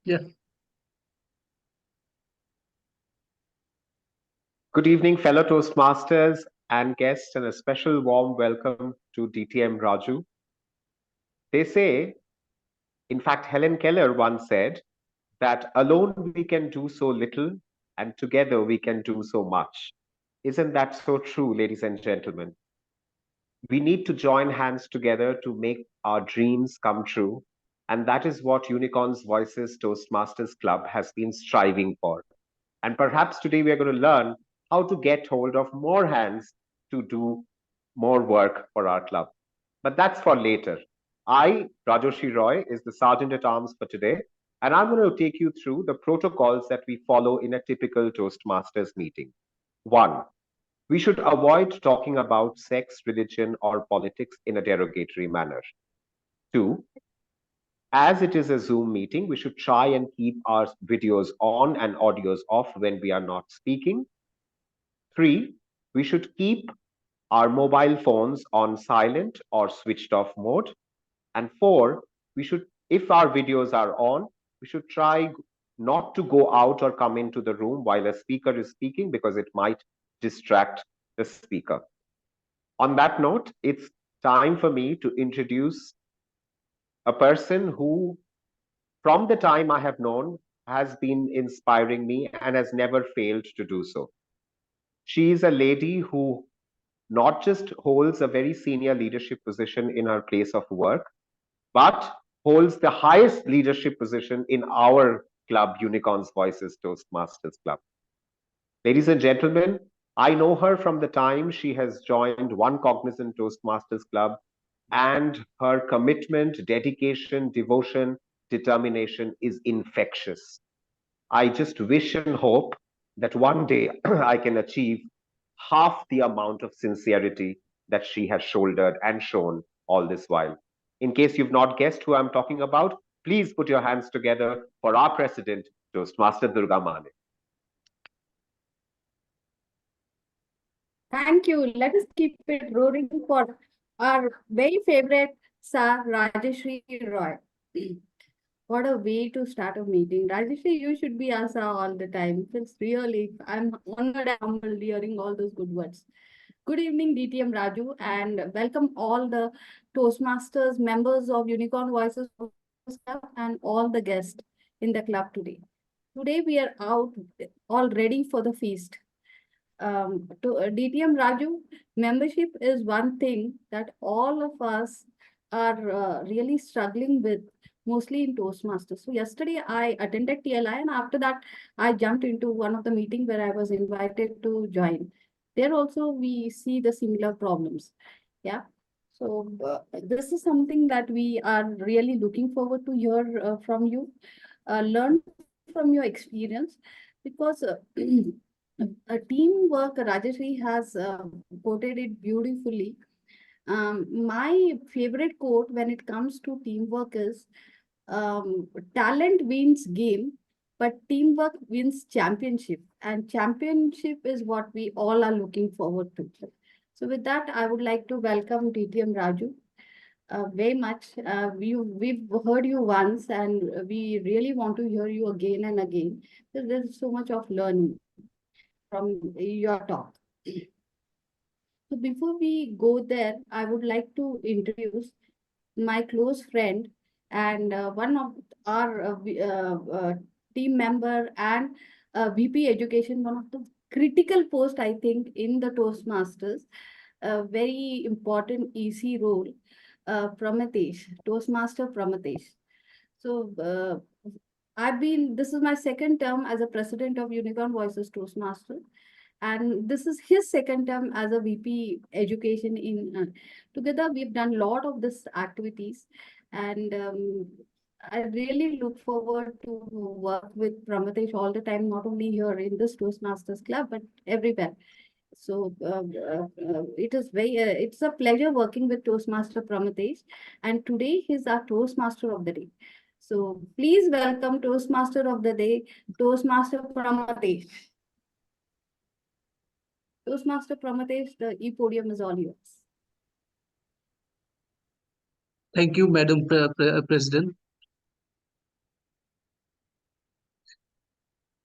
Yeah. Good evening, fellow Toastmasters and guests, and a special warm welcome to DTM Raju. They say, in fact, Helen Keller once said that alone we can do so little, and together we can do so much. Isn't that so true, ladies and gentlemen? We need to join hands together to make our dreams come true. And that is what Unicorns Voices Toastmasters Club has been striving for. And perhaps today we are going to learn how to get hold of more hands to do more work for our club. But that's for later. I, Rajoshi Roy, is the Sergeant at Arms for today, and I'm going to take you through the protocols that we follow in a typical Toastmasters meeting. One, we should avoid talking about sex, religion, or politics in a derogatory manner. Two, as it is a Zoom meeting, we should try and keep our videos on and audios off when we are not speaking. Three, we should keep our mobile phones on silent or switched off mode. And four, we should, if our videos are on, we should try not to go out or come into the room while a speaker is speaking because it might distract the speaker. On that note, it's time for me to introduce a person who, from the time I have known, has been inspiring me and has never failed to do so. She is a lady who not just holds a very senior leadership position in her place of work, but holds the highest leadership position in our club, Unicorns Voices Toastmasters Club. Ladies and gentlemen, I know her from the time she has joined One Cognizant Toastmasters Club, and her commitment, dedication, devotion, determination is infectious. I just wish and hope that one day I can achieve half the amount of sincerity that she has shouldered and shown all this while. In case you've not guessed who I'm talking about, please put your hands together for our president, Toastmaster Durga Mane. Thank you. Let us keep it roaring for our very favorite Sir Rajeshri Roy. What a way to start a meeting. Rajeshri, you should be Asa all the time. It's really, I'm honored and humbled hearing all those good words. Good evening, DTM Raju, and welcome all the Toastmasters, members of Unicorn Voices Club, and all the guests in the club today. Today we are out all ready for the feast. To DTM Raju, membership is one thing that all of us are really struggling with, mostly in Toastmasters. So yesterday I attended TLI, and after that I jumped into one of the meeting where I was invited to join. There also we see the similar problems. Yeah. So this is something that we are really looking forward to hear from you, learn from your experience, because a teamwork, Rajashri has quoted it beautifully. My favorite quote when it comes to teamwork is talent wins game, but teamwork wins championship. And championship is what we all are looking forward to. So with that, I would like to welcome DTM Raju very much. We've heard you once, and we really want to hear you again and again. There's so much of learning from your talk. So before we go there, I would like to introduce my close friend and one of our team member and VP Education, one of the critical post, I think, in the Toastmasters, a very important EC role, Pramatesh, Toastmaster Pramatesh. So this is my second term as a president of Unicorn Voices Toastmaster, and this is his second term as a VP Education. Together we've done a lot of this activities, and I really look forward to work with Pramatesh all the time, not only here in this Toastmasters Club, but everywhere. So it's a pleasure working with Toastmaster Pramatesh, and today he's our Toastmaster of the day. So please welcome Toastmaster of the day, Toastmaster Pramatesh. Toastmaster Pramatesh, the e-podium is all yours. Thank you, Madam President.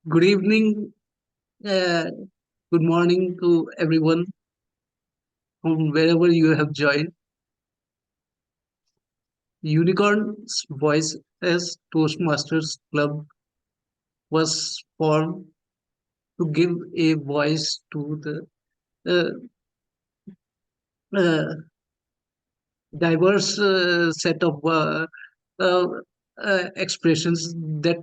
Good evening, uh, good morning to everyone from wherever you have joined. Unicorn's Voice as Toastmasters Club was formed to give a voice to the uh, uh, diverse set of uh, expressions that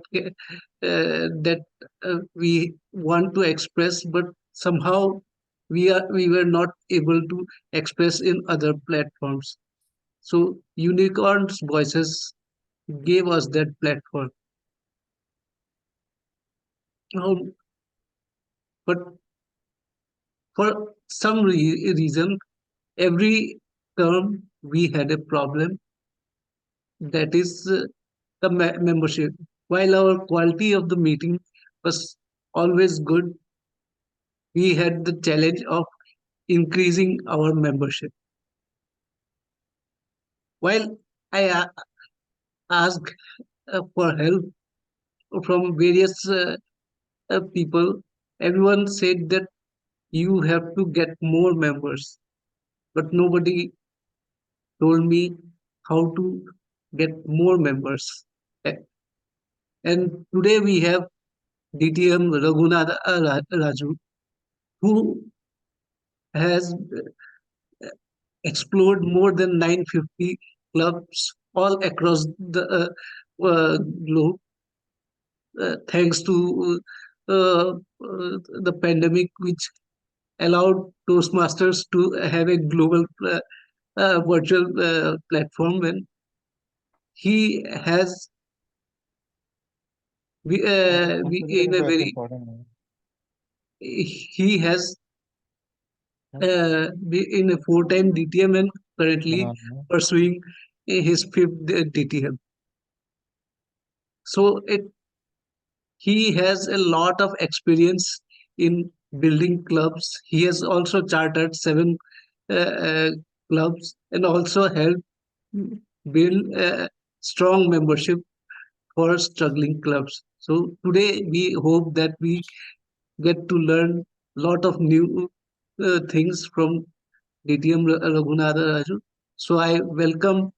we want to express, but somehow we were not able to express in other platforms. So Unicorns Voices gave us that platform. Now, but for some reason, every term we had a problem. That is the membership. While our quality of the meeting was always good, we had the challenge of increasing our membership. While I asked for help from various people, everyone said that you have to get more members, but nobody told me how to get more members. A- And today we have DTM Raghunath Raju, who has explored more than 950 clubs all across the globe, thanks to the pandemic, which allowed Toastmasters to have a global virtual platform. And he has in a very he has in a four-time DTM and currently pursuing his fifth DTM. So he has a lot of experience in building clubs. He has also chartered seven uh, clubs and also helped build a strong membership for struggling clubs. So today we hope that we get to learn a lot of new things from DTM Raghunatha Raju. So I welcome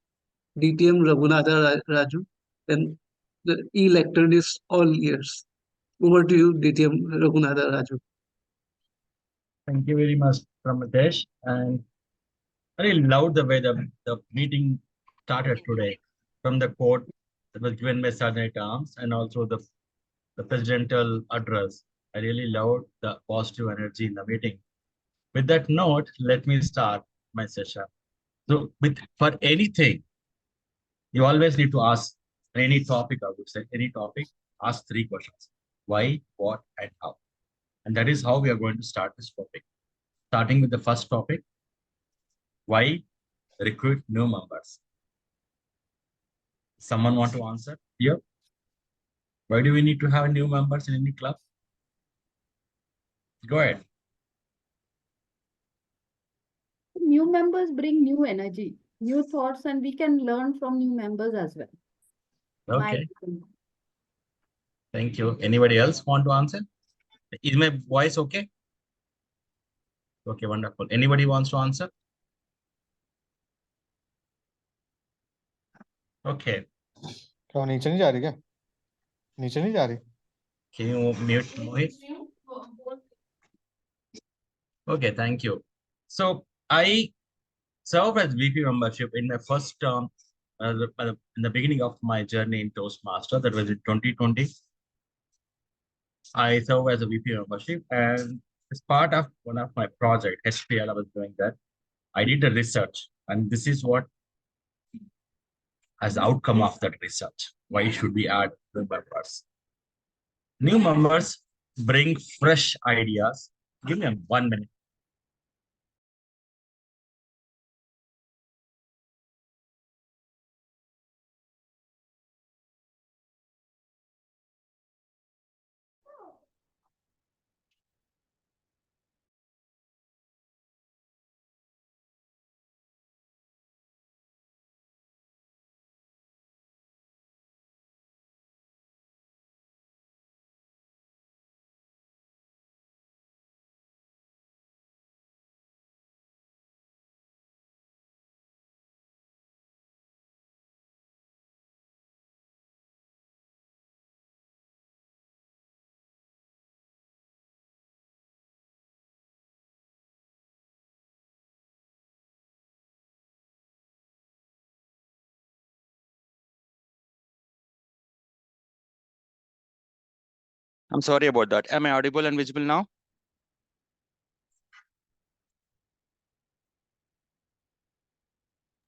DTM Raghunatha Raju, and the e-lectern is all ears. Over to you, DTM Raghunatha Raju. Thank you very much, Pramadesh. And I really loved the way the meeting started today from the quote that was given by Sergeant at Arms and also the presidential address. I really loved the positive energy in the meeting. With that note, let me start my session. So, for anything, you always need to ask any topic, I would say, any topic, ask three questions: why, what, and how. And that is how we are going to start this topic. Starting with the first topic: why recruit new members? Someone want to answer here? Why do we need to have new members in any club? Go ahead. New members bring new energy, new thoughts, and we can learn from new members as well. My Okay, opinion. thank you. Anybody else want to answer? Is my voice okay? Okay, wonderful. Anybody wants to answer? Okay, क्यों नीचे नहीं जा रही क्या नीचे नहीं जा रही can you mute Mohit? Okay, thank you. So I served as VP membership in my first term in the beginning of my journey in Toastmaster. That was in 2020. I served as a VP membership, and as part of one of my project, HPL, I was doing that. I did the research, and this is what as the outcome of that research. Why should we add new members? New members bring fresh ideas. Give me 1 minute. I'm sorry about that. Am I audible and visible now?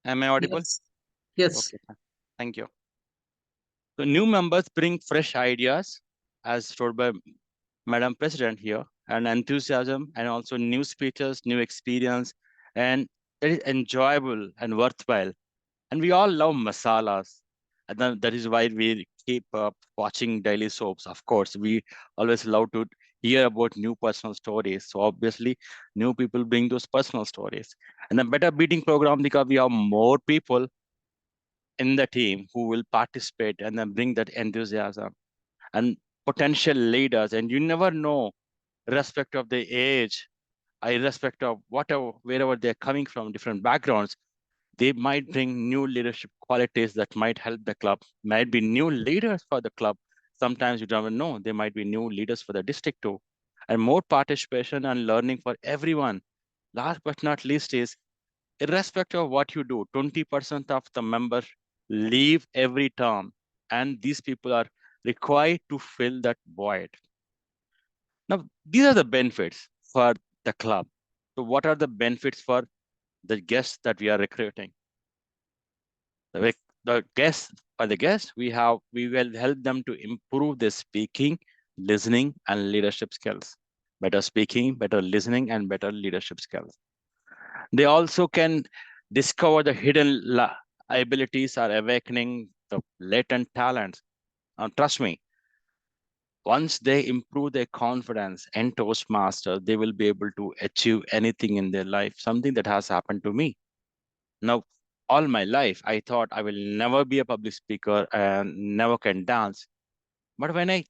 Am I audible? Yes. Yes. Okay, thank you. So new members bring fresh ideas, as told by Madam President here, and enthusiasm, and also new speeches, new experience, and it is enjoyable and worthwhile. And we all love masalas. And then that is why we keep watching daily soaps. Of course, we always love to hear about new personal stories. So obviously, new people bring those personal stories. And the better beating program because we have more people in the team who will participate and then bring that enthusiasm and potential leaders. And you never know, irrespective of the age, irrespective of whatever, wherever they're coming from, different backgrounds, they might bring new leadership qualities that might help the club, might be new leaders for the club. Sometimes you don't know, they might be new leaders for the district too. And more participation and learning for everyone. Last but not least is, irrespective of what you do, 20% of the members leave every term. And these people are required to fill that void. Now, these are the benefits for the club. So what are the benefits for the guests that we are recruiting? The guests, for the guests, we will help them to improve their speaking, listening, and leadership skills. Better speaking, better listening, and better leadership skills. They also can discover the hidden abilities or awakening the latent talents. Trust me, once they improve their confidence in Toastmasters, they will be able to achieve anything in their life, something that has happened to me. Now, all my life, I thought I will never be a public speaker and never can dance. But when I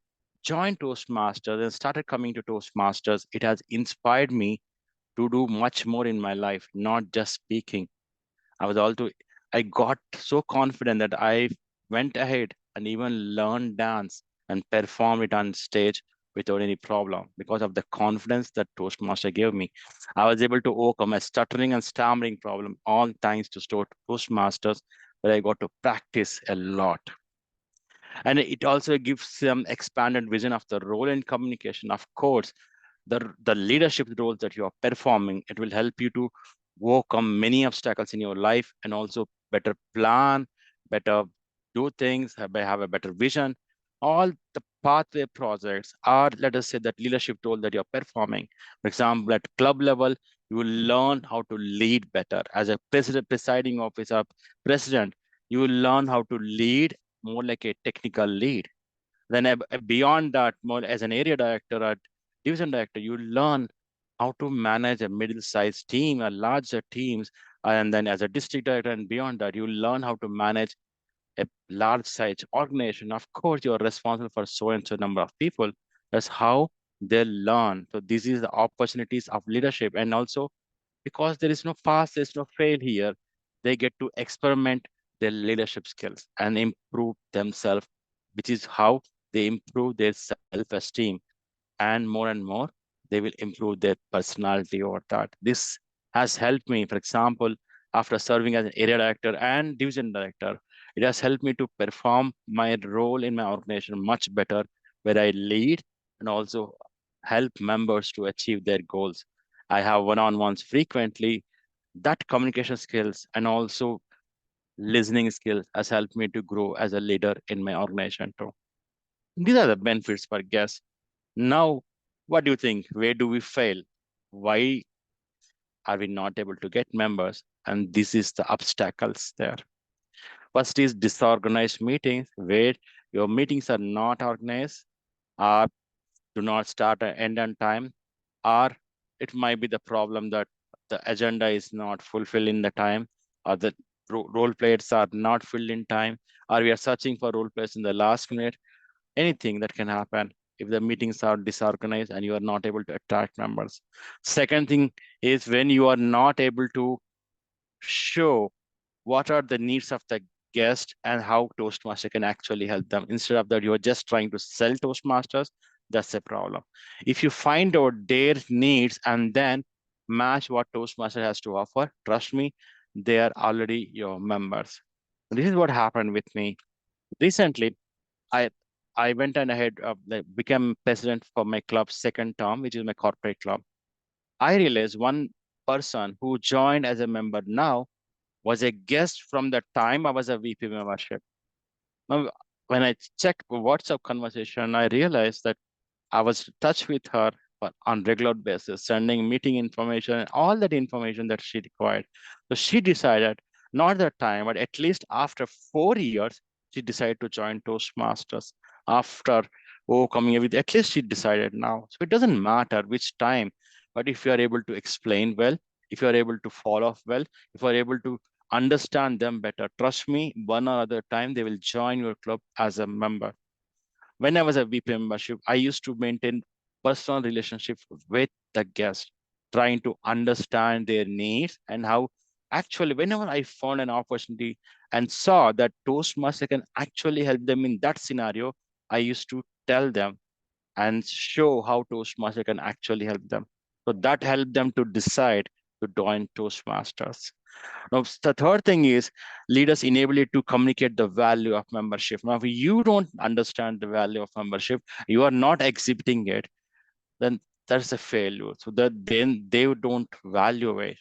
joined Toastmasters and started coming to Toastmasters, it has inspired me to do much more in my life, not just speaking. I got so confident that I went ahead and even learned dance and performed it on stage without any problem because of the confidence that Toastmaster gave me. I was able to overcome a stuttering and stammering problem all thanks to Toastmasters, where I got to practice a lot. And it also gives some expanded vision of the role in communication. Of course, the leadership roles that you are performing, it will help you to overcome many obstacles in your life and also better plan, better do things, have a better vision. All the pathway projects are, let us say, that leadership role that you're performing. For example, at club level, you will learn how to lead better. As a president, presiding officer, president, you will learn how to lead more like a technical lead. Then beyond that, more as an area director or division director, you learn how to manage a middle-sized team, a larger teams, and then as a district director and beyond that, you learn how to manage a large size organization. Of course, you're responsible for so and so number of people. That's how they learn. So this is the opportunities of leadership. And also because there is no pass, there's no fail here, they get to experiment their leadership skills and improve themselves, which is how they improve their self-esteem. And more, they will improve their personality over that. This has helped me, for example, after serving as an area director and division director, it has helped me to perform my role in my organization much better, where I lead and also help members to achieve their goals. I have one-on-ones frequently. That communication skills and also listening skills has helped me to grow as a leader in my organization too. These are the benefits for guests. Now, what do you think? Where do we fail? Why are we not able to get members? And this is the obstacles there. First is disorganized meetings, where your meetings are not organized, or do not start and end on time, or it might be the problem that the agenda is not fulfilled in the time, or the role players are not filled in time, or we are searching for role players in the last minute. Anything that can happen if the meetings are disorganized and you are not able to attract members. Second thing is when you are not able to show what are the needs of the guest and how Toastmaster can actually help them. Instead of that, you are just trying to sell Toastmasters. That's a problem. If you find out their needs and then match what Toastmaster has to offer, trust me, they are already your members. This is what happened with me. Recently, I I went and I had become president for my club's second term, which is my corporate club. I realized one person who joined as a member now was a guest from the time I was a VP membership. Now, when I checked WhatsApp conversation, I realized that I was in touch with her on regular basis, sending meeting information and all that information that she required. So she decided, not that time, but at least after 4 years, she decided to join Toastmasters. After coming with, at least she decided now. So it doesn't matter which time, but if you are able to explain well, if you are able to follow up well, if you are able to understand them better, trust me, one or other time they will join your club as a member. When I was a VP membership, I used to maintain personal relationship with the guest, trying to understand their needs and how actually whenever I found an opportunity and saw that Toastmaster can actually help them in that scenario, I used to tell them and show how Toastmaster can actually help them. So that helped them to decide to join Toastmasters. Now, the third thing is leaders enable you to communicate the value of membership. Now, if you don't understand the value of membership, you are not exhibiting it, then that's a failure. So that then they don't value it.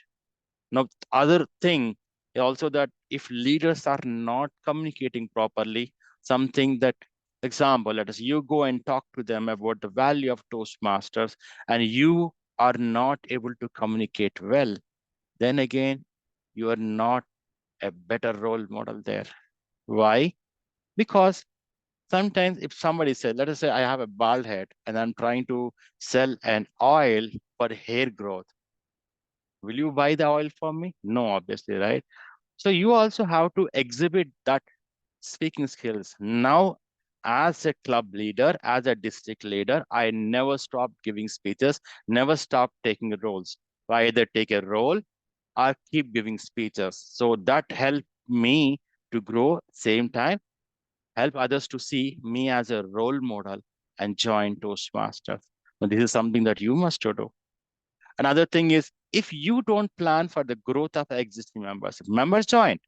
Now, other thing also that if leaders are not communicating properly, something that example, let us you go and talk to them about the value of Toastmasters and you are not able to communicate well, then again, you are not a better role model there. Why? Because sometimes if somebody says, let us say I have a bald head and I'm trying to sell an oil for hair growth, will you buy the oil from me? No, obviously, right? So you also have to exhibit that speaking skills. Now, as a club leader, as a district leader, I never stopped giving speeches, never stopped taking roles. So I either take a role or keep giving speeches. So that helped me to grow, same time, help others to see me as a role model and join Toastmasters. So this is something that you must do. Another thing is, if you don't plan for the growth of existing members, members join.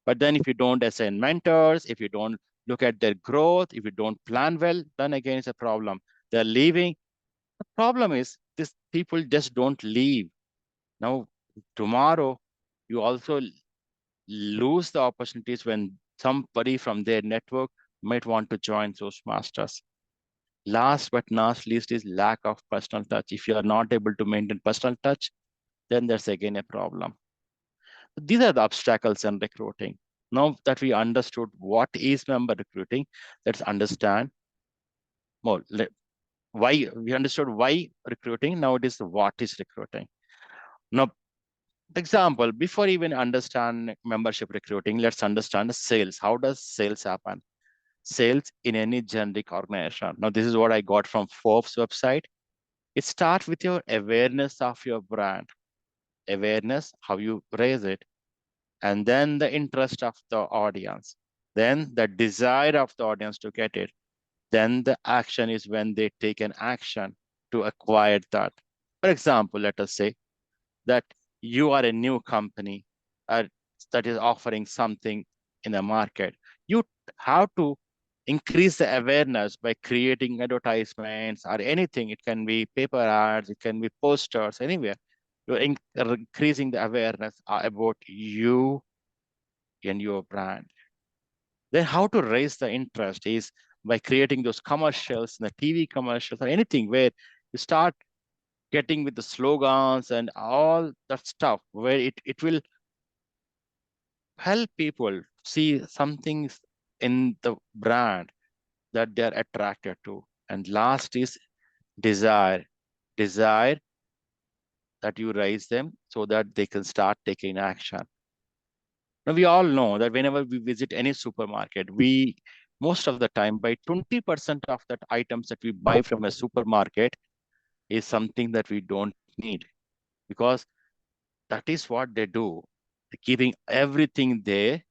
But then if you don't assign mentors, if you don't look at their growth, if you don't plan well, then again, it's a problem. They're leaving. The problem is these people just don't leave. Now, tomorrow, you also lose the opportunities when somebody from their network might want to join those masters. Last but not least is lack of personal touch. If you are not able to maintain personal touch, then there's again a problem. These are the obstacles in recruiting. Now that we understood what is member recruiting, let's understand more. Why we understood why recruiting. Now it is what is recruiting. Now, example, before even understand membership recruiting, let's understand sales. How does sales happen? Sales in any generic organization. Now, this is what I got from Forbes website. It starts with your awareness of your brand, awareness, how you raise it, and then the interest of the audience, then the desire of the audience to get it, then the action is when they take an action to acquire that. For example, let us say that you are a new company uh, that is offering something in the market. You have to increase the awareness by creating advertisements or anything. It can be paper ads, it can be posters, anywhere. You're increasing the awareness about you and your brand. Then how to raise the interest is by creating those commercials, the TV commercials or anything where you start getting with the slogans and all that stuff where it will help people see something in the brand that they're attracted to. And last is desire. Desire that you raise them so that they can start taking action. Now, we all know that whenever we visit any supermarket, we most of the time buy 20% of that items that we buy from a supermarket is something that we don't need because that is what they do. They're keeping everything there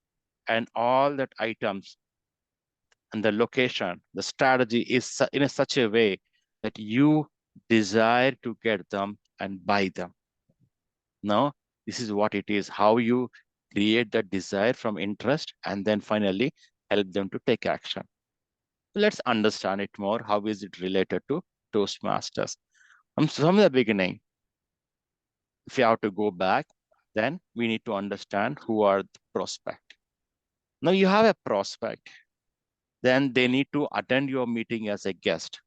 and all that items and the location, the strategy is in such a way that you desire to get them and buy them. Now, this is what it is, how you create that desire from interest and then finally help them to take action. Let's understand it more. How is it related to Toastmasters? From the beginning, if you have to go back, then we need to understand who are the prospect. Now you have a prospect, then they need to attend your meeting as a guest.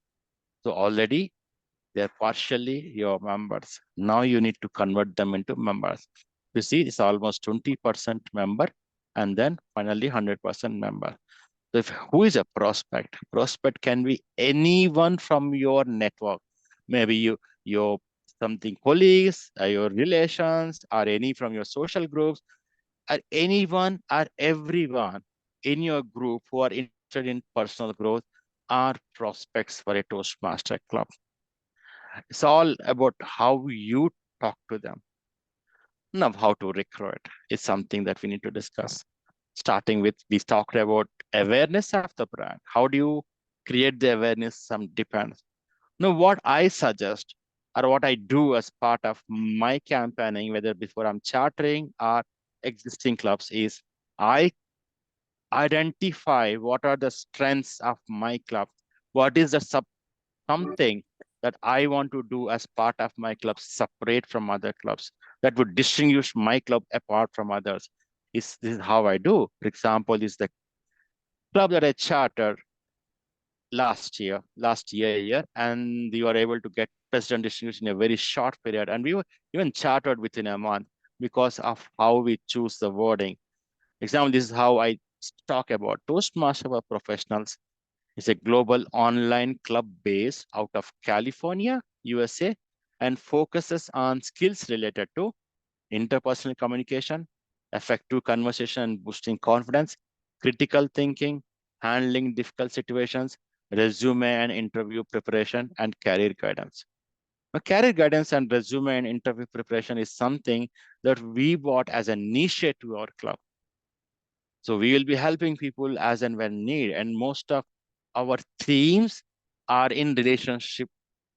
So already they're partially your members. Now you need to convert them into members. You see, it's almost 20% member, and then finally 100% member. So who is a prospect? Prospect can be anyone from your network. Maybe your something colleagues, your relations, or any from your social groups, or anyone or everyone in your group who are interested in personal growth are prospects for a Toastmaster club. It's all about how you talk to them. Now, how to recruit is something that we need to discuss. Starting with, we talked about awareness of the brand. How do you create the awareness? Some depends. Now, what I suggest or what I do as part of my campaigning, whether before I'm chartering or existing clubs, is I identify what are the strengths of my club. What is the something that I want to do as part of my club, separate from other clubs, that would distinguish my club apart from others. This is how I do. For example, is the club that I chartered last year, and we were able to get president distinguished in a very short period. And we were even chartered within a month because of how we choose the wording. Example, this is how I talk about Toastmaster for Professionals. It's a global online club based out of California, USA, and focuses on skills related to interpersonal communication, effective conversation and boosting confidence, critical thinking, handling difficult situations, resume and interview preparation, and career guidance. Now, career guidance and resume and interview preparation is something that we bought as a niche to our club. So we will be helping people as and when need, and most of our themes are in relationship,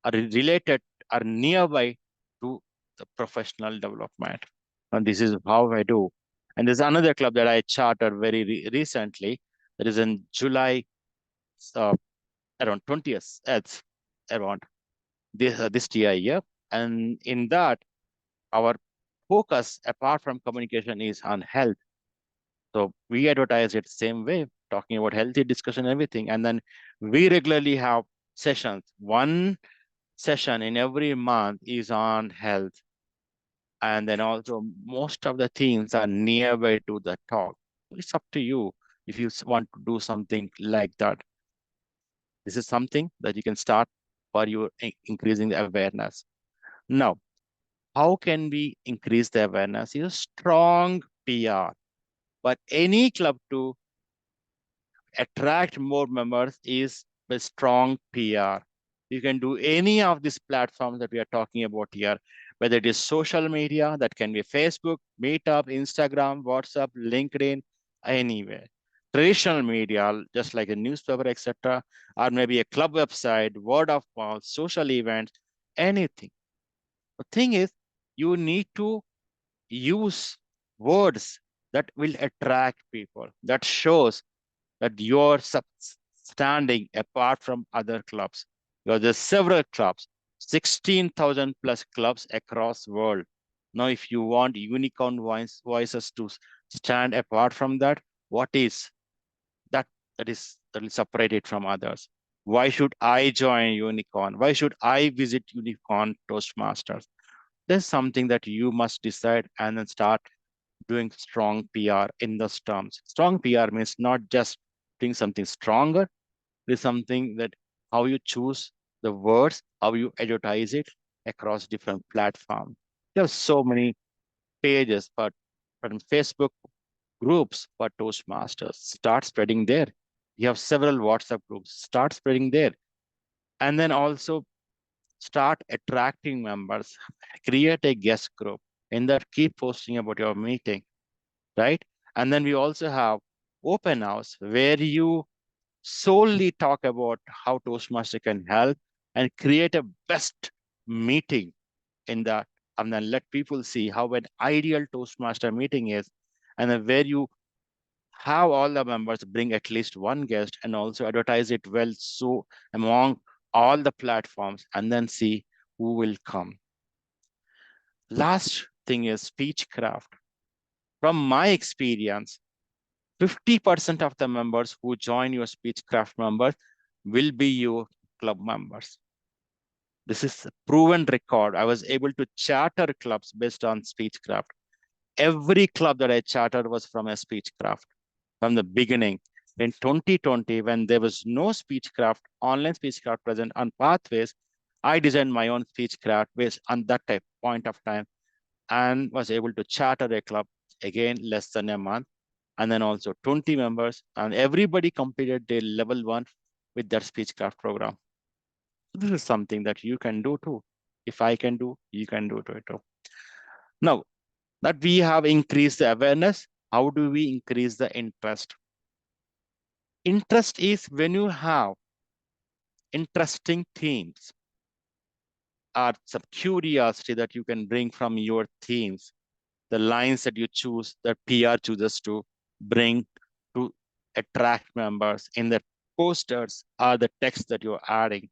are related, are nearby to the professional development. And this is how I do. And there's another club that I chartered very recently. That is in July, uh, around 20th, around this year. And in that, our focus, apart from communication, is on health. So we advertise it same way, talking about healthy discussion, everything. And then we regularly have sessions. One session in every month is on health. And then also most of the themes are nearby to the talk. It's up to you if you want to do something like that. This is something that you can start for you increasing the awareness. Now, how can we increase the awareness? Is a strong PR. But any club to attract more members is with strong PR. You can do any of these platforms that we are talking about here, whether it is social media, that can be Facebook, Meetup, Instagram, WhatsApp, LinkedIn, anywhere. Traditional media, just like a newspaper, etc., or maybe a club website, word of mouth, social events, anything. The thing is, you need to use words that will attract people, that shows that you're standing apart from other clubs. Because there's several clubs, 16,000 plus clubs across world. Now, if you want unicorn voices to stand apart from that, what is that? That will separate it from others. Why should I join Unicorn? Why should I visit Unicorn Toastmasters? There's something that you must decide and then start doing strong PR in those terms. Strong PR means not just doing something stronger, it's something that how you choose the words, how you advertise it across different platforms. There are so many pages, but from Facebook groups for Toastmasters, start spreading there. You have several WhatsApp groups, start spreading there. And then also start attracting members, create a guest group, and that keep posting about your meeting, right? And then we also have open house where you solely talk about how Toastmaster can help and create a best meeting in that, and then let people see how an ideal Toastmaster meeting is, and then where you have all the members bring at least one guest and also advertise it well so among all the platforms, and then see who will come. Last thing is speechcraft. From my experience, 50% of the members who join your speechcraft members will be your club members. This is a proven record. I was able to charter clubs based on speechcraft. Every club that I chartered was from a speechcraft from the beginning. In 2020, when there was no speechcraft, online speechcraft present on Pathways, I designed my own speechcraft based on that type point of time and was able to charter a club again less than a month. And then also 20 members, and everybody completed their level 1 with their speechcraft program. This is something that you can do too. If I can do, you can do it too. Now that we have increased the awareness, how do we increase the interest? Interest is when you have interesting themes or some curiosity that you can bring from your themes, the lines that you choose, that PR chooses to bring to attract members in the posters or the text that you're adding.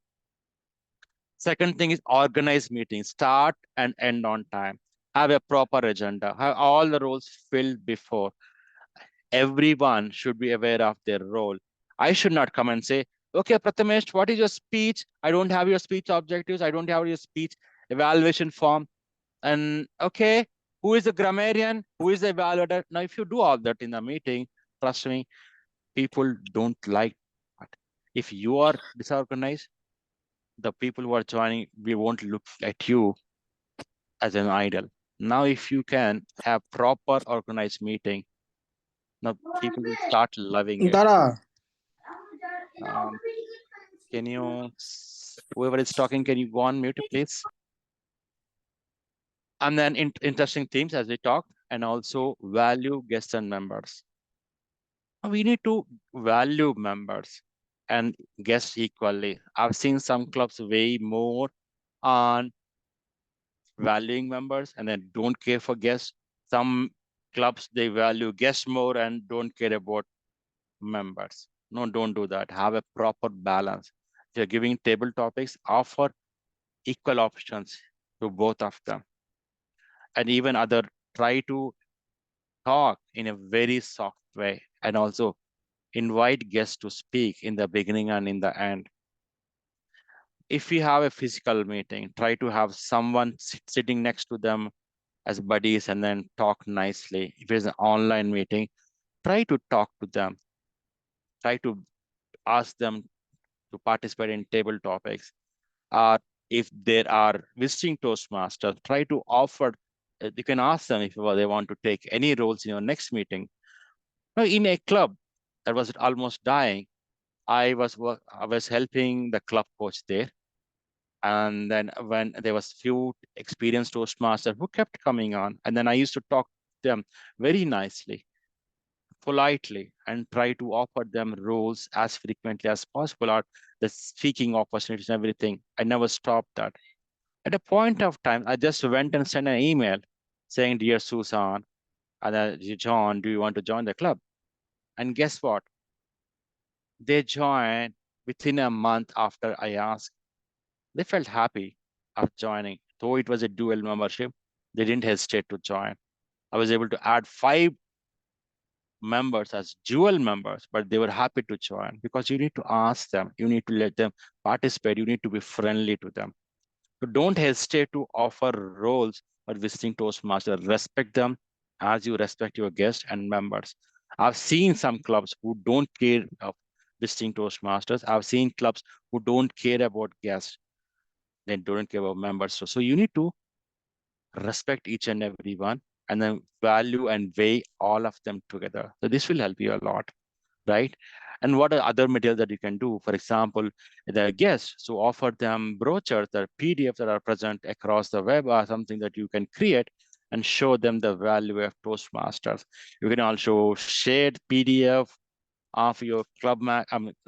Second thing is organize meetings, start and end on time. Have a proper agenda, have all the roles filled before. Everyone should be aware of their role. I should not come and say, okay, Prathamesh, what is your speech? I don't have your speech objectives. I don't have your speech evaluation form. And okay, who is the grammarian? Who is the evaluator? Now, if you do all that in the meeting, trust me, people don't like that. If you are disorganized, the people who are joining, we won't look at you as an idol. Now, if you can have proper organized meeting, now people will start loving it. Tara. Um, whoever is talking, can you go on mute, please? And then interesting themes as we talk, and also value guests and members. We need to value members and guests equally. I've seen some clubs way more on valuing members and then don't care for guests. Some clubs, they value guests more and don't care about members. No, don't do that. Have a proper balance. If you're giving table topics, offer equal options to both of them. And even try to talk in a very soft way and also invite guests to speak in the beginning and in the end. If you have a physical meeting, try to have someone sitting next to them as buddies and then talk nicely. If it's an online meeting, try to talk to them. Try to ask them to participate in table topics. Or if there are visiting Toastmasters, try to offer, you can ask them if they want to take any roles in your next meeting. Now, in a club that was almost dying, I was helping the club coach there. And then when there was few experienced Toastmasters who kept coming on, and then I used to talk to them very nicely, politely, and try to offer them roles as frequently as possible, or the speaking opportunities and everything. I never stopped that. At a point of time, I just went and sent an email saying, "Dear Susan, and John, do you want to join the club?" And guess what? They joined within a month after I asked. They felt happy of joining. Though it was a dual membership, they didn't hesitate to join. I was able to add 5 members as dual members, but they were happy to join because you need to ask them, you need to let them participate, you need to be friendly to them. So don't hesitate to offer roles or visiting Toastmaster. Respect them as you respect your guests and members. I've seen some clubs who don't care of visiting Toastmasters. I've seen clubs who don't care about guests. They don't care about members. So you need to respect each and every one and then value and weigh all of them together. So this will help you a lot, right? And what are other materials that you can do? For example, the guests, so offer them brochures, the PDFs that are present across the web or something that you can create and show them the value of Toastmasters. You can also share PDF of your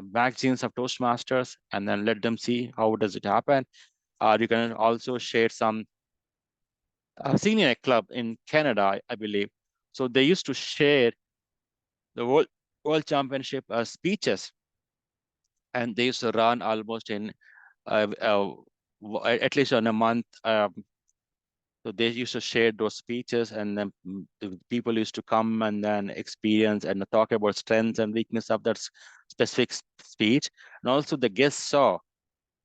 magazines of Toastmasters and then let them see how does it happen. You can also share some I've seen in a club in Canada, I believe. So they used to share the world championship speeches, and they used to run almost in at least on a month. So they used to share those speeches, and then the people used to come and then experience and talk about strengths and weakness of that specific speech. And also the guests saw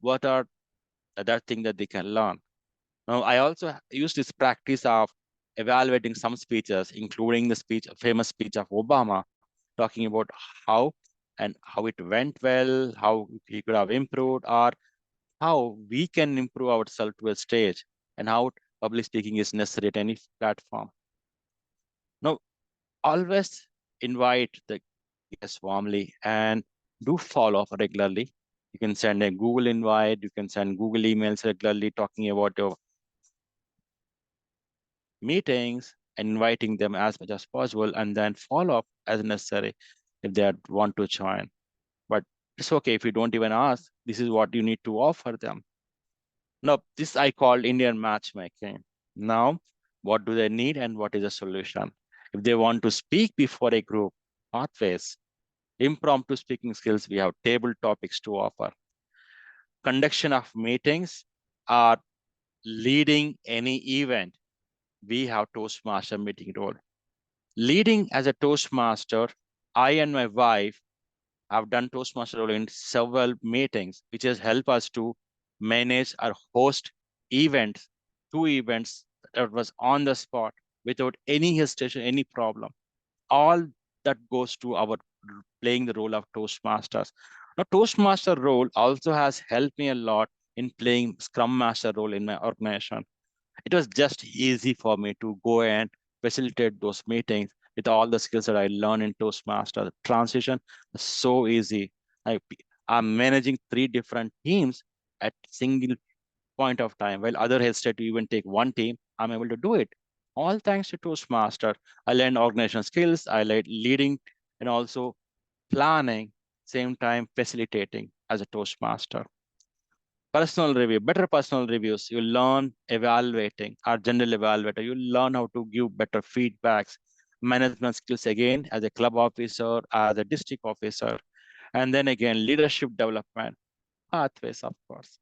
what are that thing that they can learn. Now, I also use this practice of evaluating some speeches, including the famous speech of Obama, talking about how and how it went well, how he could have improved, or how we can improve ourselves to a stage, and how public speaking is necessary at any platform. Now, always invite the guests warmly and do follow up regularly. You can send a Google invite, you can send Google emails regularly talking about your meetings and inviting them as much as possible, and then follow up as necessary if they want to join. But it's okay if you don't even ask. This is what you need to offer them. Now, this I call Indian matchmaking. Now, what do they need and what is the solution? If they want to speak before a group, pathways, impromptu speaking skills, we have table topics to offer. Conduction of meetings or leading any event, we have Toastmaster meeting role. Leading as a Toastmaster, I and my wife have done Toastmaster role in several meetings, which has helped us to manage or host events, 2 events that was on the spot without any hesitation, any problem. All that goes to our playing the role of Toastmasters. Now, Toastmaster role also has helped me a lot in playing Scrum Master role in my organization. It was just easy for me to go and facilitate those meetings with all the skills that I learned in Toastmaster. The transition was so easy. I, I'm managing 3 different teams at single point of time, while other hesitate to even take one team. I'm able to do it. All thanks to Toastmaster. I learned organizational skills, I learned leading, and also planning, same time facilitating as a Toastmaster. Personal review, better personal reviews. You learn evaluating, our general evaluator. You learn how to give better feedbacks, management skills again as a club officer, as a district officer, and then again, leadership development, pathways, of course.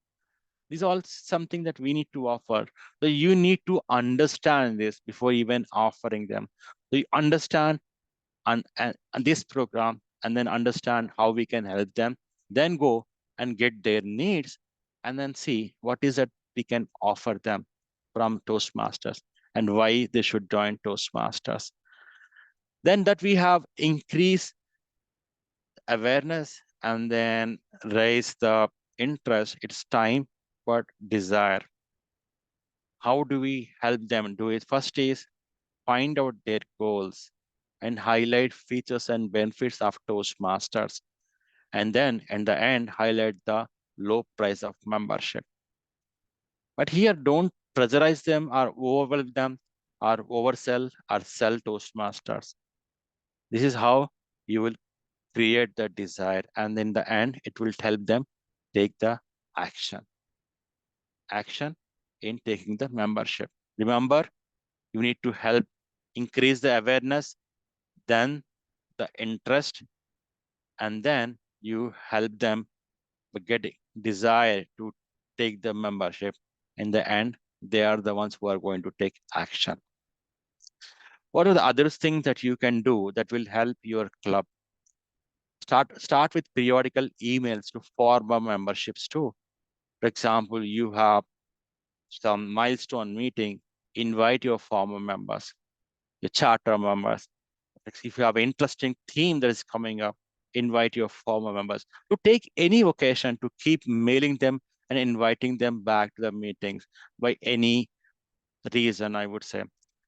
These are all something that we need to offer. So you need to understand this before even offering them. So you understand and this program, and then understand how we can help them, then go and get their needs, and then see what is that we can offer them from Toastmasters and why they should join Toastmasters. Then that we have increased awareness and then raise the interest. It's time, but desire. How do we help them do it? First is find out their goals and highlight features and benefits of Toastmasters. And then in the end, highlight the low price of membership. But here, don't pressurize them or overwhelm them or oversell or sell Toastmasters. This is how you will create the desire. And in the end, it will help them take the action. Action in taking the membership. Remember, you need to help increase the awareness, then the interest, and then you help them get desire to take the membership. In the end, they are the ones who are going to take action. What are the other things that you can do that will help your club? Start with periodical emails to former memberships too. For example, you have some milestone meeting, invite your former members, your charter members. If you have an interesting theme that is coming up, invite your former members. To take any occasion to keep mailing them and inviting them back to the meetings by any reason, I would say.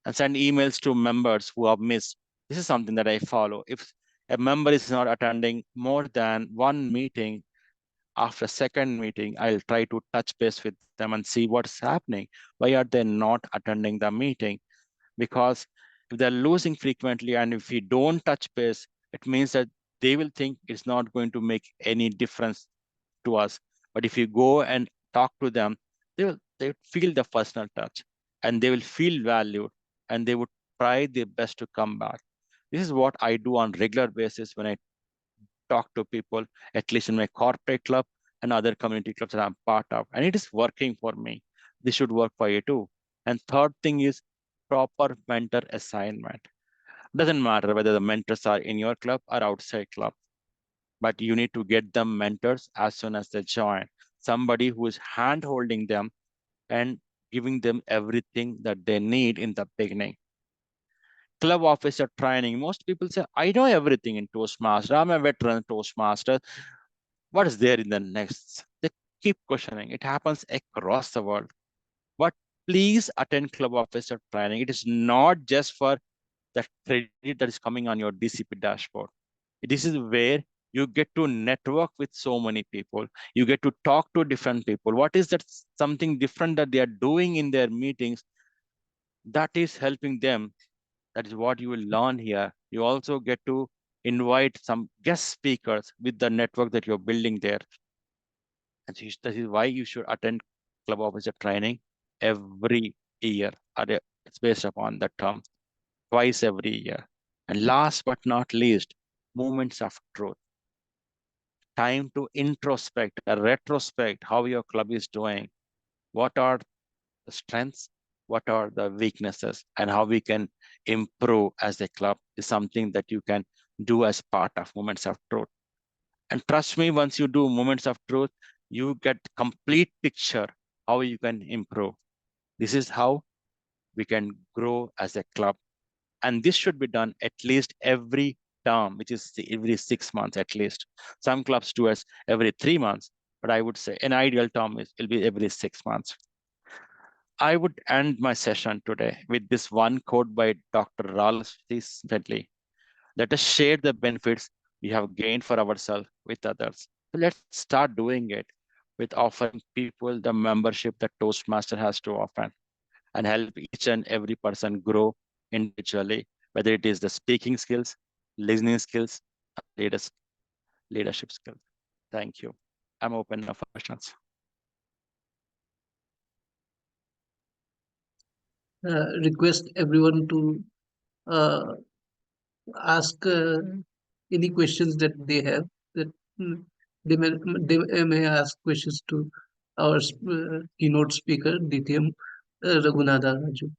And send emails to members who have missed. This is something that I follow. If a member is not attending more than one meeting, after second meeting, I'll try to touch base with them and see what's happening. Why are they not attending the meeting? Because if they're losing frequently and if we don't touch base, it means that they will think it's not going to make any difference to us. But if you go and talk to them, they feel the personal touch and they will feel valued and they would try their best to come back. This is what I do on regular basis when I talk to people, at least in my corporate club and other community clubs that I'm part of. And it is working for me. This should work for you too. And third thing is proper mentor assignment. Doesn't matter whether the mentors are in your club or outside club, but you need to get them mentors as soon as they join. Somebody who is hand holding them and giving them everything that they need in the beginning. Club officer training. Most people say, I know everything in Toastmaster. I'm a veteran Toastmaster. What is there in the next? They keep questioning. It happens across the world. But please attend club officer training. It is not just for the credit that is coming on your DCP dashboard. This is where you get to network with so many people. You get to talk to different people. What is that something different that they are doing in their meetings that is helping them? That is what you will learn here. You also get to invite some guest speakers with the network that you're building there. And this is why you should attend club officer training every year. It's based upon that term, twice every year. And last but not least, moments of truth. Time to introspect, retrospect how your club is doing. What are the strengths? What are the weaknesses? And how we can improve as a club is something that you can do as part of moments of truth. And trust me, once you do moments of truth, you get complete picture how you can improve. This is how we can grow as a club. And this should be done at least every term, which is every 6 months at least. Some clubs do as every 3 months, but I would say an ideal term will be every 6 months. I would end my session today with this one quote by Dr. Ralph C. Smedley. Let us share the benefits we have gained for ourselves with others. So let's start doing it with offering people the membership that Toastmaster has to offer and help each and every person grow individually, whether it is the speaking skills, listening skills, leadership skills. Thank you. I'm open now for questions. Request everyone to uh, ask any questions that they have. That mm, they may ask questions to our keynote speaker, DTM Raghunatha Raju.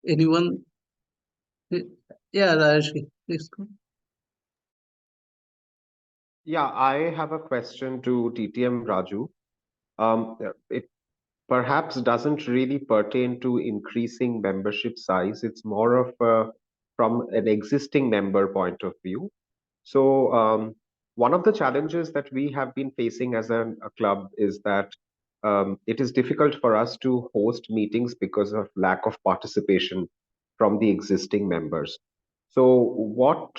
Anyone? Yeah, Rajashri, please go. Yeah, I have a question to TTM Raju. It perhaps doesn't really pertain to increasing membership size. It's more of from an existing member point of view. So, one of the challenges that we have been facing as a club is that it is difficult for us to host meetings because of lack of participation from the existing members. So, what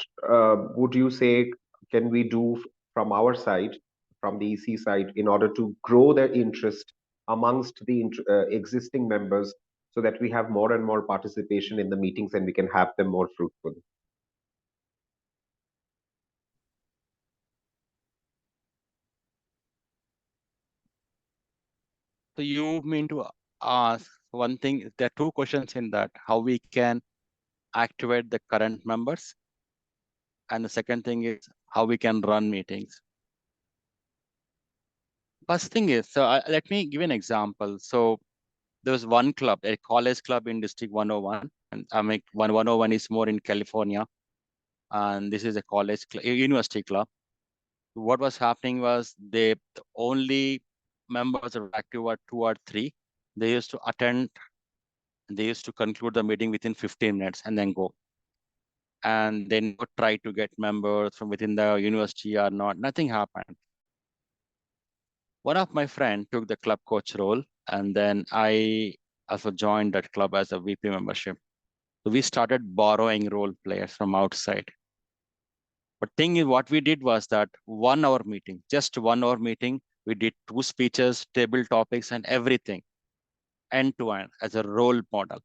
would you say can we do from our side, from the EC side, in order to grow their interest amongst the existing members so that we have more and more participation in the meetings and we can have them more fruitful? So you mean to ask one thing, there are two questions in that, how we can activate the current members. And the second thing is how we can run meetings. First thing is, let me give an example. So there was one club, a college club in District 101, and I mean 101 is more in California, and this is a a university club. What was happening was the only members that were active were 2 or 3. They used to attend, they used to conclude the meeting within 15 minutes and then go. And they never try to get members from within the university or not. Nothing happened. One of my friend took the club coach role, and then I also joined that club as a VP membership. So we started borrowing role players from outside. But thing is, what we did was that 1 hour meeting, just 1 hour meeting, we did 2 speeches, table topics, and everything end to end as a role model.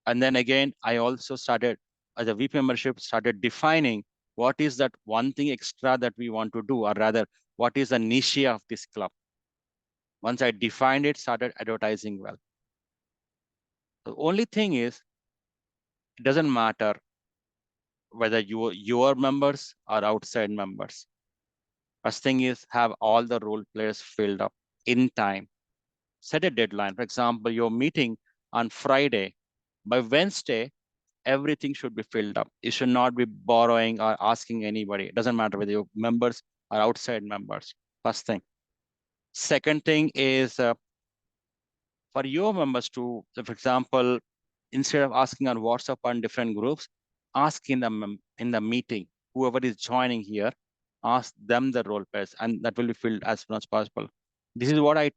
And then again, I also started as a VP membership, started defining what is that one thing extra that we want to do, or rather, what is the niche of this club. Once I defined it, started advertising well. The only thing is, it doesn't matter whether your members or outside members. First thing is, have all the role players filled up in time. Set a deadline. For example, your meeting on Friday. By Wednesday, everything should be filled up. You should not be borrowing or asking anybody. It doesn't matter whether your members are outside members. First thing. Second thing is, for your members to, for example, instead of asking on WhatsApp on different groups, ask in the meeting. Whoever is joining here, ask them the role players, and that will be filled as soon as possible. This is what I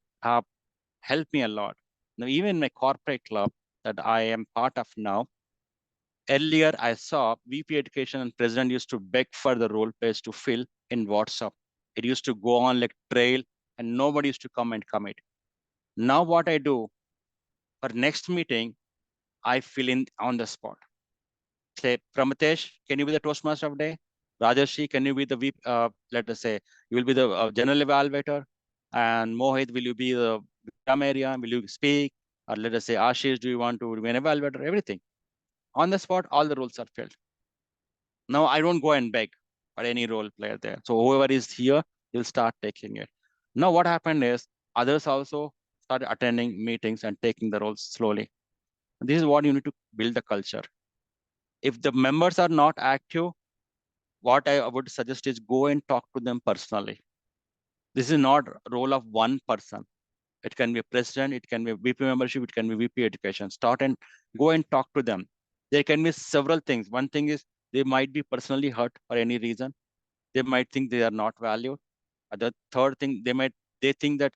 helped me a lot. Now, even in my corporate club that I am part of now, earlier I saw VP Education and President used to beg for the role players to fill in WhatsApp. It used to go on like trail, and nobody used to come and commit. Now what I do, for next meeting, I fill in on the spot. Say, Pramatesh, can you be the Toastmaster of the day? Rajarshi, can you be the VP, let us say, you will be the general evaluator. And Mohit, will you be the area? Will you speak? Or let us say, Ashish, do you want to be an evaluator? Everything. On the spot, all the roles are filled. Now I don't go and beg for any role player there. So whoever is here, he'll start taking it. Now what happened is, others also started attending meetings and taking the roles slowly. This is what you need to build the culture. If the members are not active, what I would suggest is go and talk to them personally. This is not role of one person. It can be a president, it can be a VP membership, it can be VP education. Start and go and talk to them. There can be several things. One thing is, they might be personally hurt for any reason. They might think they are not valued. The third thing, they think that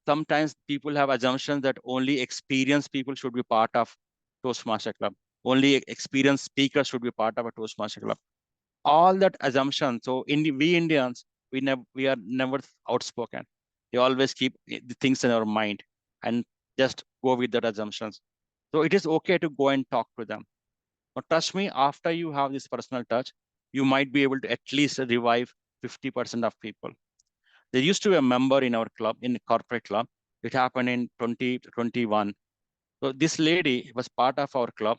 sometimes people have assumptions that only experienced people should be part of Toastmaster Club. Only experienced speakers should be part of a Toastmaster Club. All that assumption. So we Indians, we are never outspoken. We always keep the things in our mind and just go with that assumptions. So it is okay to go and talk to them. But trust me, after you have this personal touch, you might be able to at least revive 50% of people. There used to be a member in our club, in a corporate club. It happened in 2021. So this lady was part of our club,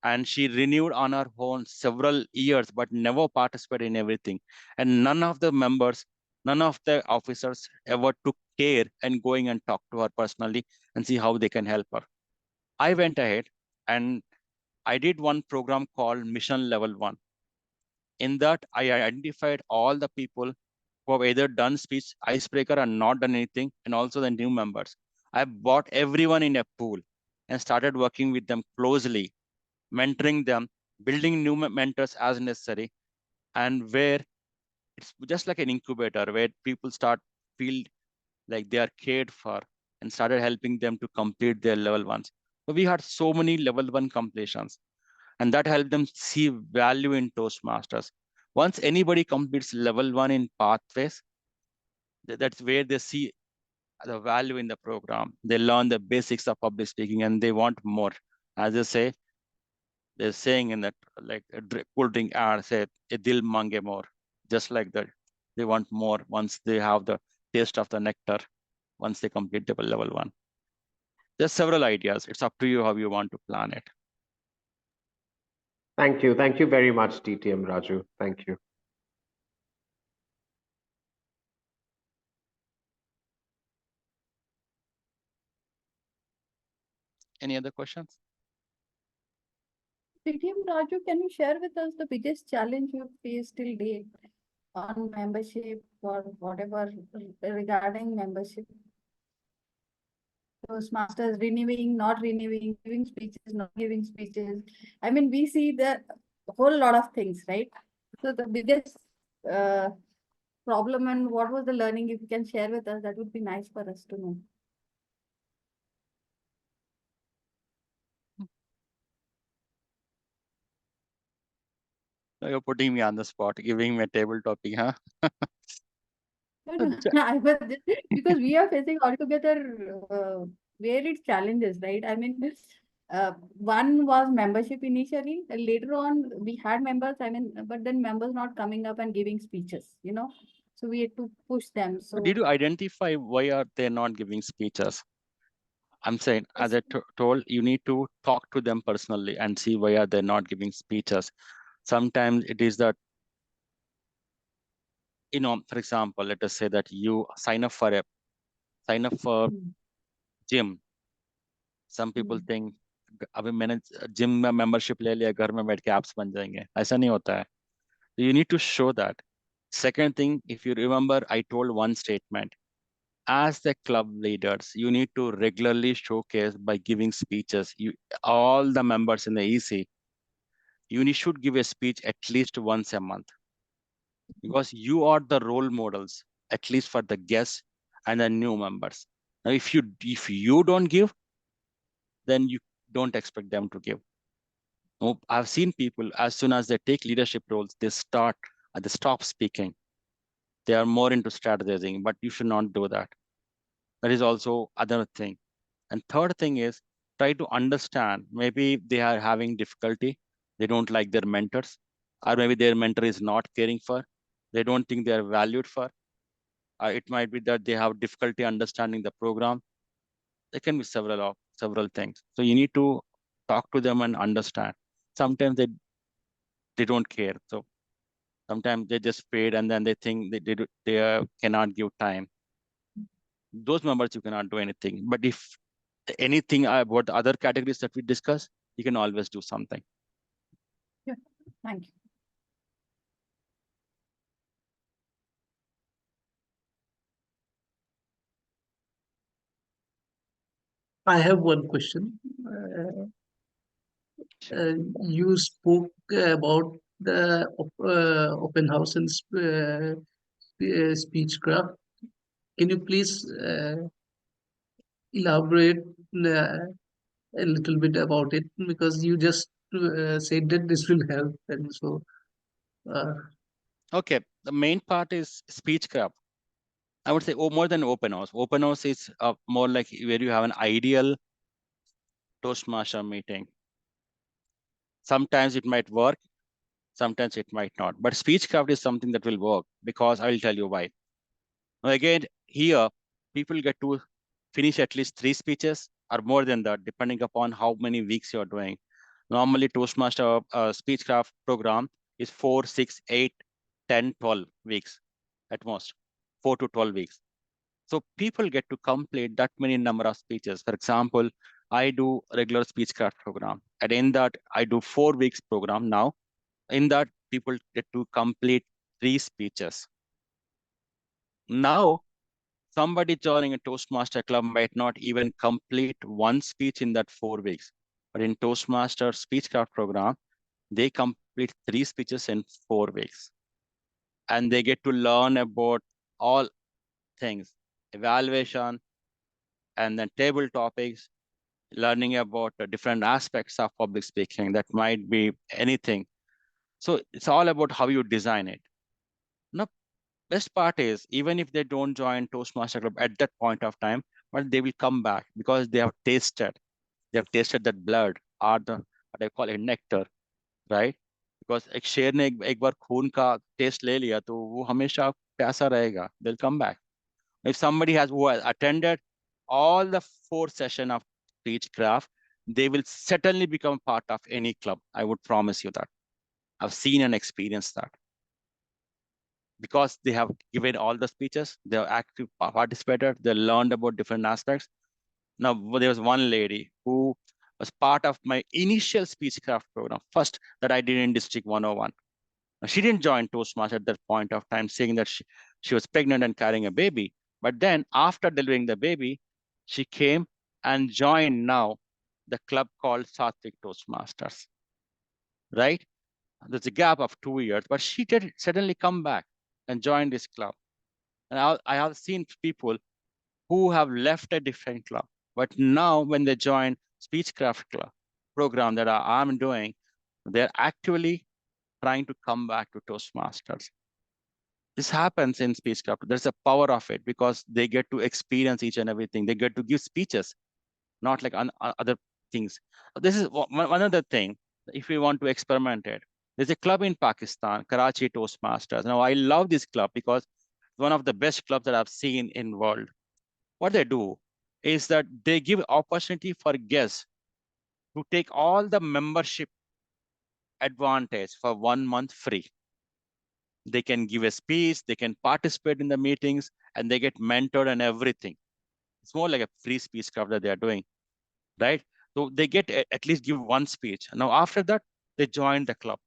and she renewed on her own several years, but never participated in everything. And none of the members, none of the officers ever took care and going and talk to her personally and see how they can help her. I went ahead and I did one program called Mission Level 1. In that, I identified all the people who have either done speech icebreaker or not done anything, and also the new members. I brought everyone in a pool and started working with them closely, mentoring them, building new mentors as necessary, and where it's just like an incubator where people start feel like they are cared for, and started helping them to complete their level ones. So we had so many level 1 completions, and that helped them see value in Toastmasters. Once anybody completes level 1 in pathways, that's where they see the value in the program. They learn the basics of public speaking and they want more. As they say, they're saying in that, like a cool drink ad, say, "A dil mange more." Just like that. They want more once they have the taste of the nectar, once they complete the level 1. There's several ideas. It's up to you how you want to plan it. Thank you. Thank you very much, DTM Raju. Thank you. Any other questions? TTM Raju, can you share with us the biggest challenge you faced till date on membership or whatever regarding membership? Toastmasters renewing, not renewing, giving speeches, not giving speeches. I mean, we see the whole lot of things, right? So the biggest uh, problem and what was the learning, if you can share with us, that would be nice for us to know. You're putting me on the spot, giving me a table topic, huh? No, I was just, because we are facing altogether varied challenges, right? I mean, One was membership initially. Later on, we had members. I mean, but then members not coming up and giving speeches. So we had to push them. So Did you identify why are they not giving speeches? I'm saying, as I told, you need to talk to them personally and see why are they not giving speeches. Sometimes it is that, for example, let us say that you sign up for gym. Some people think अभी मैंने gym में membership ले लिया, घर में बैठ के apps बन जाएंगे, ऐसा नहीं होता है. You need to show that. Second thing, if you remember, I told one statement. As the club leaders, you need to regularly showcase by giving speeches. All the members in the EC, should give a speech at least once a month, because you are the role models, at least for the guests and the new members. Now, if you don't give, then you don't expect them to give. No, I've seen people, as soon as they take leadership roles, they stop speaking. They are more into strategizing, but you should not do that. That is also other thing. And third thing is, try to understand, maybe they are having difficulty. They don't like their mentors, or maybe their mentor is not caring for. They don't think they are valued for. It might be that they have difficulty understanding the program. There can be several things. So you need to talk to them and understand. Sometimes they don't care. So sometimes they just paid and then they think they cannot give time. Those members you cannot do anything. But if anything about the other categories that we discuss, you can always do something. yeah, thank you. I have one question. You spoke about the open house and speechcraft. Can you please elaborate a little bit about it? Because you just said that this will help, and so. Okay, the main part is speechcraft. I would say more than open house. Open house is more like where you have an ideal Toastmaster meeting. Sometimes it might work, sometimes it might not. But speechcraft is something that will work, because I will tell you why. Now again, here people get to finish at least 3 speeches or more than that, depending upon how many weeks you're doing. Normally, Toastmaster speechcraft program is 4, 6, 8, 10, 12 weeks at most, 4 to 12 weeks. So people get to complete that many number of speeches. For example, I do regular speechcraft program. And in that, I do 4 weeks program now. In that, people get to complete 3 speeches. Now, somebody joining a Toastmaster club might not even complete 1 speech in that 4 weeks. But in Toastmaster speechcraft program, they complete 3 speeches in 4 weeks. And they get to learn about all things, evaluation, and then table topics, learning about the different aspects of public speaking. That might be anything. So it's all about how you design it. Now, best part is, even if they don't join Toastmaster Club at that point of time, but they will come back because they have tasted that blood, or the what I call it nectar, right? Because एक शेर ने एक बार खून का test ले लिया तो वो हमेशा प्यासा रहेगा. They'll come back. If somebody who has attended all the 4 sessions of Speechcraft, they will certainly become part of any club. I would promise you that. I've seen and experienced that. Because they have given all the speeches, they have active participated, they learned about different aspects. Now, there was one lady who was part of my initial Speechcraft program, first that I did in District 101. Now, she didn't join Toastmasters at that point of time, saying that she was pregnant and carrying a baby. But then after delivering the baby, she came and joined now the club called Sattvic Toastmasters, right? There's a gap of 2 years, but she did suddenly come back and join this club. And I have seen people who have left a different club, but now when they join Speechcraft club program that I'm doing, they're actually trying to come back to Toastmasters. This happens in Speechcraft. There's a power of it because they get to experience each and everything. They get to give speeches, not like other things. This is one other thing. If we want to experiment it, there's a club in Pakistan, Karachi Toastmasters. Now I love this club because it's one of the best clubs that I've seen in world. What they do is that they give opportunity for guests to take all the membership advantage for 1 month free. They can give a speech, they can participate in the meetings, and they get mentored and everything. It's more like a free speech club that they are doing, right? So they get at least give one speech. Now after that, they join the club.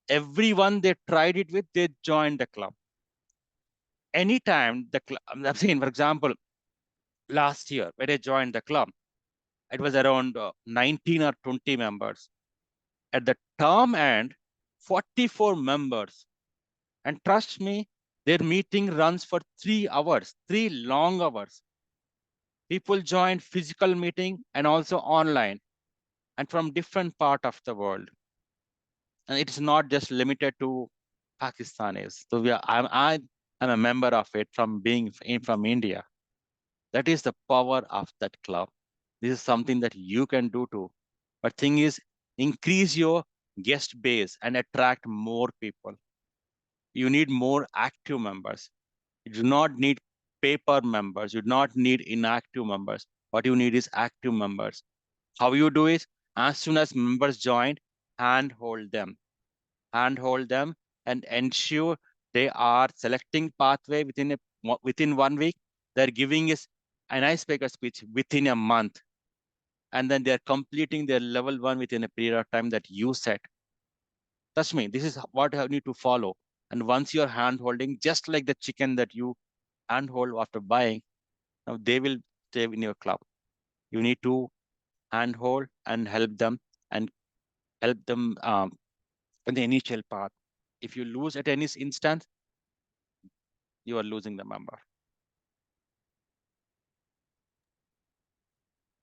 Everyone they tried it with, they joined the club. Anytime the club, I've seen, for example, last year when I joined the club, it was around 19 or 20 members. At the term end, 44 members. And trust me, their meeting runs for 3 hours, 3 long hours. People join physical meeting and also online and from different part of the world. And it's not just limited to Pakistanis. So I'm a member of it from being from India. That is the power of that club. This is something that you can do too. But thing is, increase your guest base and attract more people. You need more active members. You do not need paper members. You do not need inactive members. What you need is active members. How you do is, as soon as members join, handhold them. Handhold them and ensure they are selecting pathway within 1 week. They're giving us an icebreaker speech within a month. And then they're completing their level 1 within a period of time that you set. Trust me, this is what you need to follow. And once you're hand holding, just like the chicken that you handhold after buying, now they will stay in your club. You need to handhold and help them in the initial path. If you lose at any instance, you are losing the member.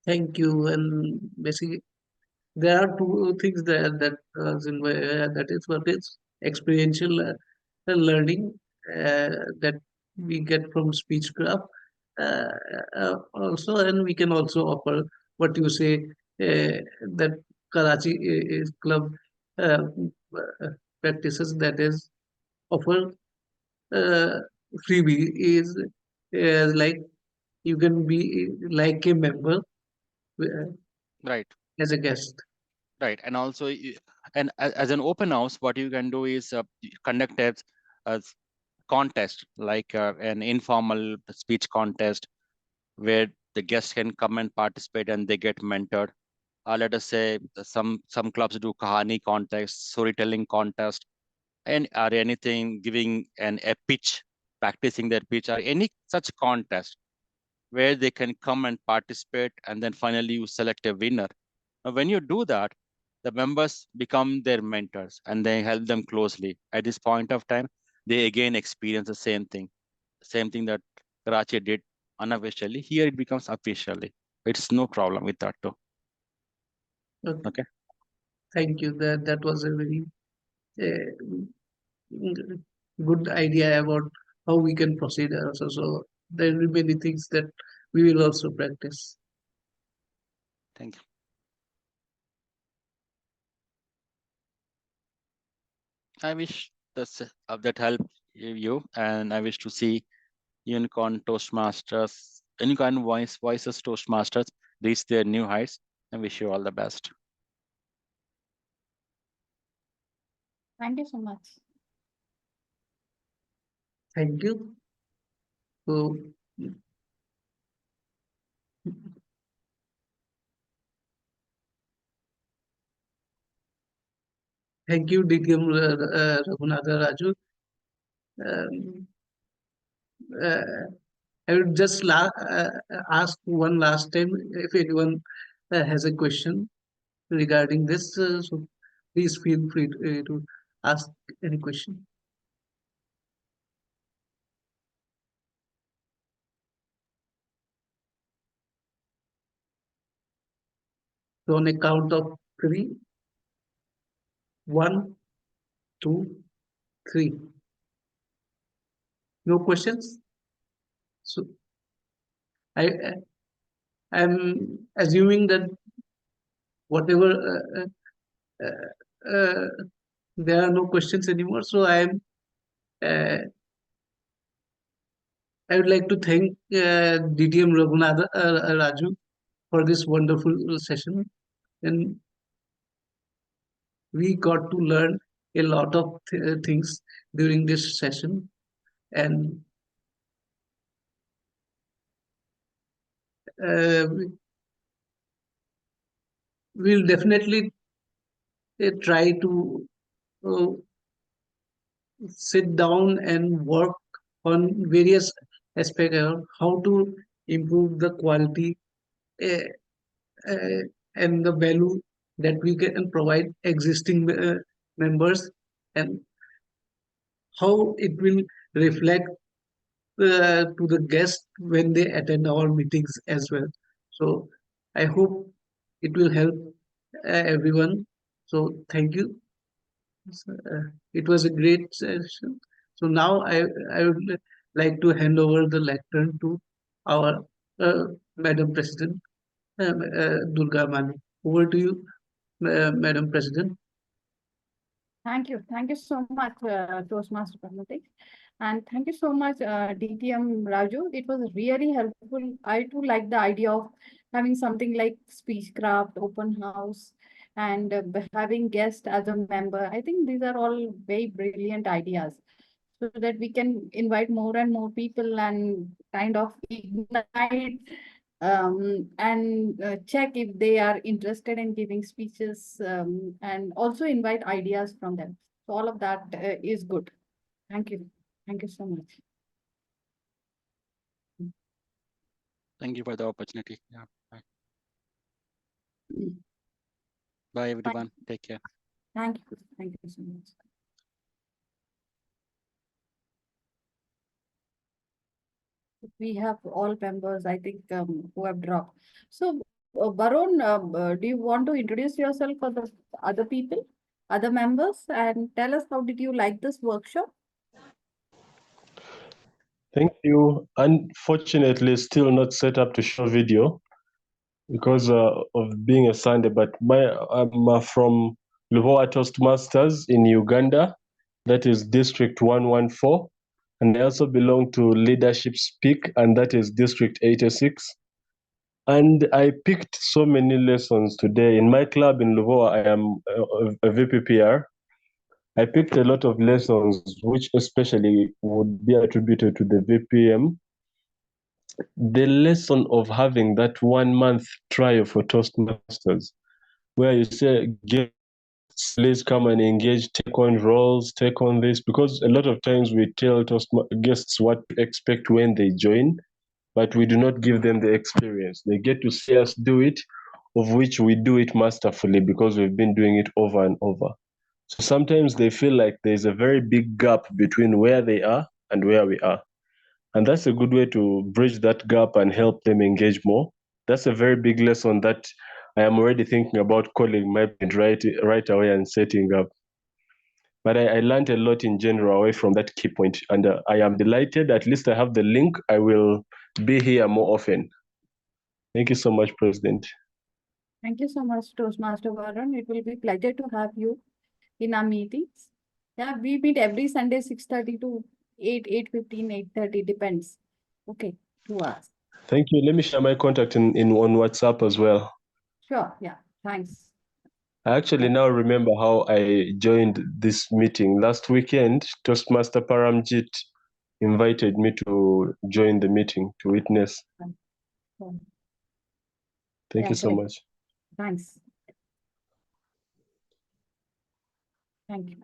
Thank you. And basically, there are two things there that is what is experiential learning that we get from speechcraft. Uh, Also, and we can also offer what you say that Karachi is club uh, practices that is offer uh, freebie is like you can be like a member uh, Right. as a guest. Right. And also, and as an open house, what you can do is conduct a contest, like an informal speech contest where the guests can come and participate and they get mentored. Let us say some clubs do kahani contest, storytelling contest, and or anything giving a pitch, practicing their pitch, or any such contest where they can come and participate, and then finally you select a winner. Now, when you do that, the members become their mentors and they help them closely. At this point of time, they again experience the same thing that Karachi did unofficially. Here it becomes officially. It's no problem with that too. Okay. Okay. Thank you. That was a very good idea about how we can proceed also. So there will be many things that we will also practice. Thank you. I wish that helped you, and I wish to see Unicorn Voices Toastmasters reach their new heights. I wish you all the best. Thank you so much. Thank you. So thank you, DTM Raghunatha Raju. Um, uh, I would just ask one last time if anyone has a question regarding this. So please feel free to ask any question. So on a count of three, 1, 2, 3. No questions. So I I'm assuming that whatever. There are no questions anymore. So uh, I would like to thank DTM Raghunath Raju for this wonderful session, and we got to learn a lot of things during this session, and we'll definitely try to uh, sit down and work on various aspects of how to improve the quality uh, uh, and the value that we can provide existing members, and how it will reflect to the guests when they attend our meetings as well. So I hope it will help everyone. So thank you. It was a great session. So now I would like to hand over the lectern to our Madam President, Durga Mani. Over to you, Madam President. Thank you. Thank you so much, Toastmaster Pragmatic. And thank you so much, DTM Raju. It was really helpful. I too like the idea of having something like speechcraft, open house, and having guests as a member. I think these are all very brilliant ideas, so that we can invite more and more people and kind of ignite and check if they are interested in giving speeches, and also invite ideas from them. So all of that is good. Thank you. Thank you so much. Thank you for the opportunity. Yeah. Bye. Mm. Bye, everyone. Take care. Thank you. Thank you so much. We have all members, I think, who have dropped. So, Varun, do you want to introduce yourself for the other people, other members, and tell us how did you like this workshop? Thank you. Unfortunately, still not set up to show video because of being a Sunday, but I'm from Luhowa Toastmasters in Uganda. That is District 114. And I also belong to Leadership Speak, and that is District 86. And I picked so many lessons today. In my club in Luhowa, I am a VPPR. I picked a lot of lessons, which especially would be attributed to the VPM. The lesson of having that 1 month trial for Toastmasters, where you say, guests, please come and engage, take on roles, take on this, because a lot of times we tell guests what to expect when they join, but we do not give them the experience. They get to see us do it, of which we do it masterfully because we've been doing it over and over. So sometimes they feel like there's a very big gap between where they are and where we are. And that's a good way to bridge that gap and help them engage more. That's a very big lesson that I am already thinking about calling my right away and setting up. But I learned a lot in general away from that key point. And I am delighted, at least I have the link. I will be here more often. Thank you so much, President. Thank you so much, Toastmaster Varun. It will be pleasure to have you in our meetings. Yeah, we meet every Sunday, 6:30 to 8:15, 8:30, depends. Okay, 2 hours. Thank you. Let me share my contact on WhatsApp as well. Sure, yeah, thanks. I actually now remember how I joined this meeting. Last weekend, Toastmaster Paramjit invited me to join the meeting to witness. Um, Thank yeah, you so great. much. Thanks. Thank you.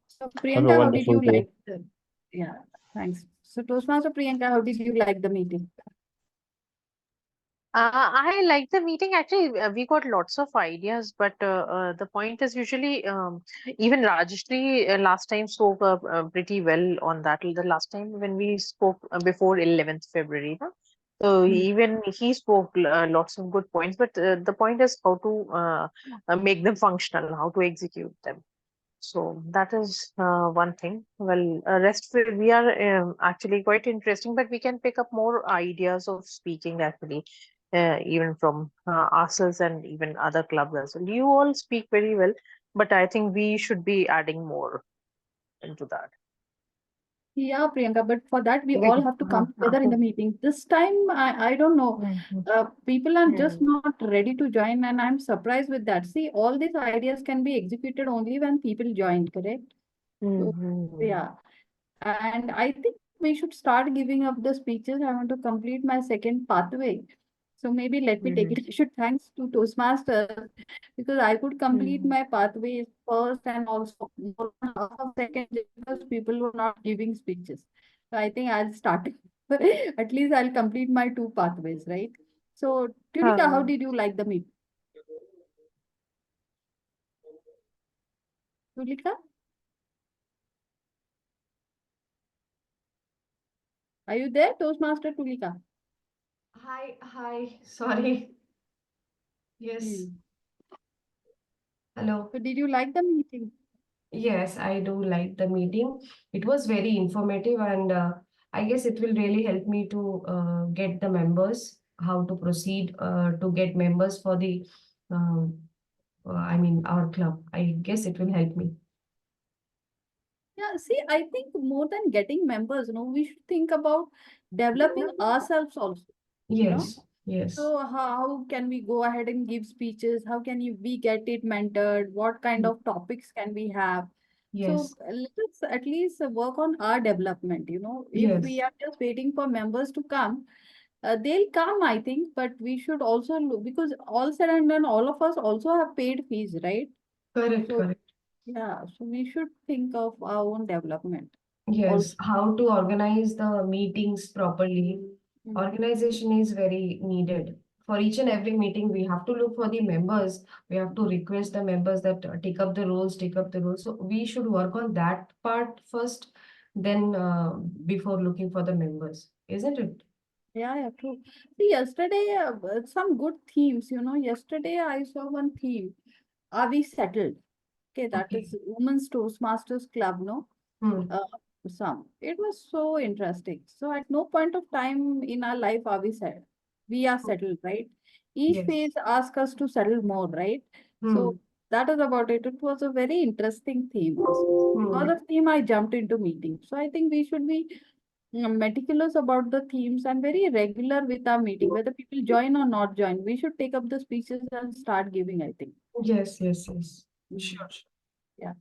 So Have a Priyanka, how did wonderful you day. like the, yeah, thanks. So Toastmaster Priyanka, how did you like the meeting? I like the meeting. Actually, we got lots of ideas, but the point is usually even Rajeshri last time spoke pretty well on that. The last time when we spoke before 11th February, no? So even he spoke lots of good points, but the point is how to make them functional, how to execute them. So that is one thing. Well, rest we are actually quite interesting, but we can pick up more ideas of speaking actually. even from ourselves and even other clubs as well. You all speak very well, but I think we should be adding more into that. Yeah, Priyanka, but for that we Wait, all have to come together in the meeting. This time, I don't know. People are just not ready to join, and I'm surprised with that. See, all these ideas can be executed only when people join, correct? So, yeah. And I think we should start giving up the speeches. I want to complete my second pathway. So maybe let me take it. I should thanks to Toastmasters because I could complete my pathways first and also more than half of second just because people were not giving speeches. So I think I'll start. At least I'll complete my two pathways, right? So Tulika, how did you like the meeting? Tulika, are you there, Toastmaster Tulika? Hi. Sorry. Yes. Hmm. Hello. So did you like the meeting? Yes, I do like the meeting. It was very informative, and I guess it will really help me to get the members, how to proceed to get members for the, I mean, our club. I guess it will help me. Yeah, see, I think more than getting members, we should think about developing ourselves also, you know. Yes. So how can we go ahead and give speeches? How can we get it mentored? What kind of topics can we have? So Yes. let us at least work on our development, If we Yes. are just waiting for members to come, they'll come, I think, but we should also look because all said and done, all of us also have paid fees, right? So Correct. yeah, so we should think of our own development. Yes, Also, how to organize the meetings properly. mm, Organization is very needed. For each and every meeting, we have to look for the members. We have to request the members that take up the roles. So we should work on that part first, then before looking for the members, isn't it? yeah, true. See, yesterday, some good themes, Yesterday I saw one theme. Are we settled? Okay, that Okay. is Women's Toastmasters Club, no? Hmm. Uh, some. It was so interesting. So at no point of time in our life are we settled. We are settled, right? Each Yes. phase asks us to settle more, right? So Hmm. that is about it. It was a very interesting theme. So because Hmm. of theme, I jumped into meeting. So I think we should be meticulous about the themes and very regular with our meeting, whether people join or not join. We should take up the speeches and start giving, I think. Yes. Mm, Sure. yeah.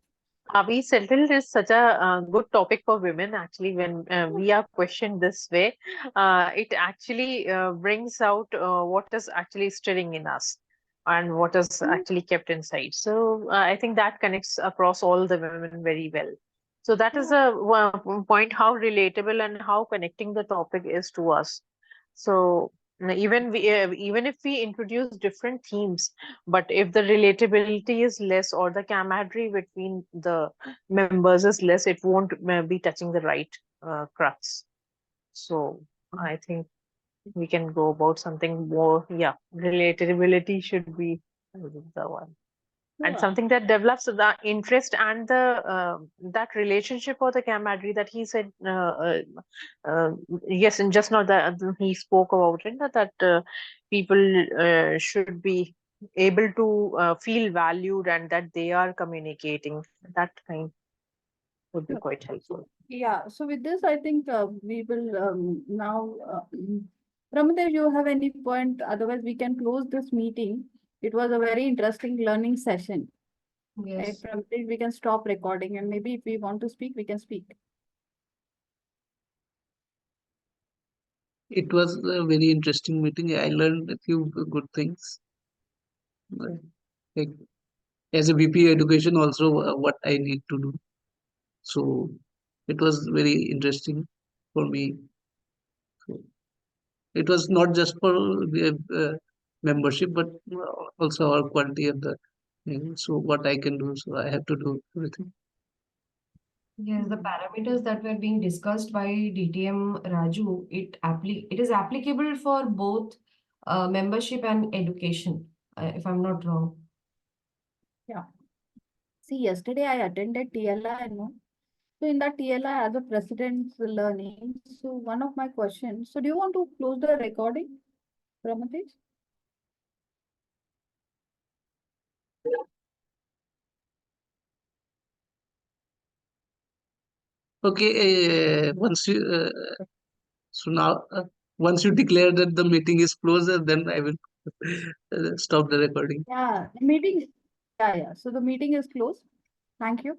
Are we settled is such a good topic for women. Actually, when we are questioned this way, it actually brings out what is actually stirring in us and what is Mm, actually kept inside. So I think that connects across all the women very well. So that is yeah. a point how relatable and how connecting the topic is to us. So even if we introduce different themes, but if the relatability is less or the camaraderie between the members is less, it won't be touching the right crux. So I think we can go about something more. Yeah, relatability should be the one, and Yeah. something that develops the interest and the that relationship or the camaraderie that he said. Uh, yes, and just not that he spoke about it, that people should be able to feel valued and that they are communicating. That kind would be quite helpful. Yeah, so with this, I think we will now. Ramadev, you have any point? Otherwise, we can close this meeting. It was a very interesting learning session. Right, Yes. Ramadev, we can stop recording and maybe if we want to speak, we can speak. It was a very interesting meeting. I learned a few good things. Like as a VP education, also what I need to do. So it was very interesting for me. So it was not just for the membership, but also our quality of the. So what I can do, so I have to do everything. Yes, the parameters that were being discussed by DTM Raju, it is applicable for both membership and education, if I'm not wrong. Yeah. See, yesterday I attended TLI, no? So in that TLI as a president's learning, so one of my questions, so do you want to close the recording? Ramadesh? Okay, so now once you declare that the meeting is closed, then I will stop the recording. Yeah, the meeting. Yeah, yeah. So the meeting is closed. Thank you.